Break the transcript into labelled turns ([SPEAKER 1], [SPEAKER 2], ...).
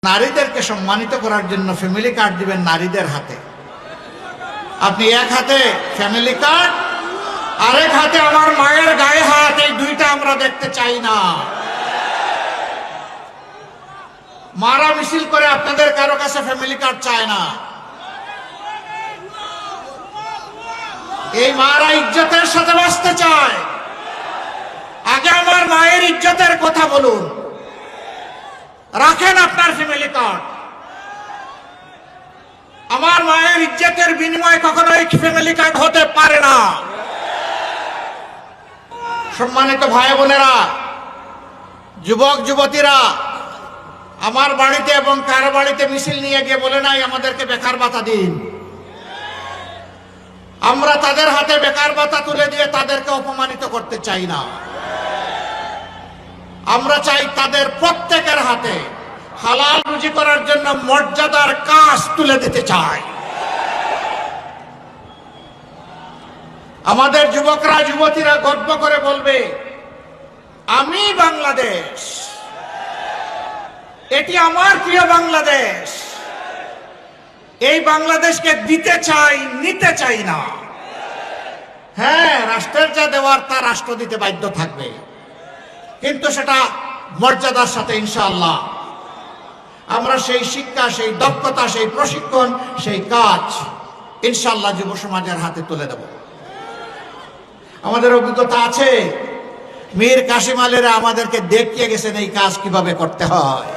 [SPEAKER 1] নারীদেরকে সম্মানিত করার জন্য ফ্যামিলি কার্ড দিবেন নারীদের হাতে। আপনি এক হাতে ফ্যামিলি কার্ড, আরেক হাতে আমার মায়ের গায়ে হাত, এই দুইটা আমরা দেখতে চাই না। মারা মিছিল করে আপনাদের কারো কাছে ফ্যামিলি কার্ড চায় না। এই মারা ইজ্জতের সাথে বাঁচতে চায়। আগে আমার মায়ের ইজ্জতের কথা বলুন, রাখেন আপনার ফ্যামিলি কার্ড। আমার মায়ের ইজ্জতের বিনিময়ে কখনোই ফ্যামিলি কার্ড হতে পারে না। সম্মানিত ভাই বোনেরা, যুবক যুবতীরা, আমার বাড়িতে এবং কার বাড়িতে মিছিল নিয়ে গিয়ে বলে নাই আমাদেরকে বেকার ভাতা দিন। আমরা তাদের হাতে বেকার ভাতা তুলে দিয়ে তাদেরকে অপমানিত করতে চাই না। আমরা চাই তাদের প্রত্যেকের হাতে হালাল রুজি করার জন্য মর্যাদার কাজ তুলে দিতে চাই। আমাদের যুবকরা যুবতীরা গর্ব করে বলবে, আমি বাংলাদেশ, এটি আমার প্রিয় বাংলাদেশ। এই বাংলাদেশকে দিতে চাই, নিতে চাই না। হ্যাঁ, রাষ্ট্রের যা দেওয়ার তা রাষ্ট্র দিতে বাধ্য থাকবে, কিন্তু সেটা মর্যাদার সাথে ইনশাআল্লাহ। আমরা সেই শিক্ষা, সেই দক্ষতা, সেই প্রশিক্ষণ, সেই কাজ ইনশাআল্লাহ যুব সমাজের হাতে তুলে দেব। আমাদের অভিজ্ঞতা আছে, মীর কাসিম আলীরা আমাদেরকে দেখিয়ে গেছেন এই কাজ কিভাবে করতে হয়।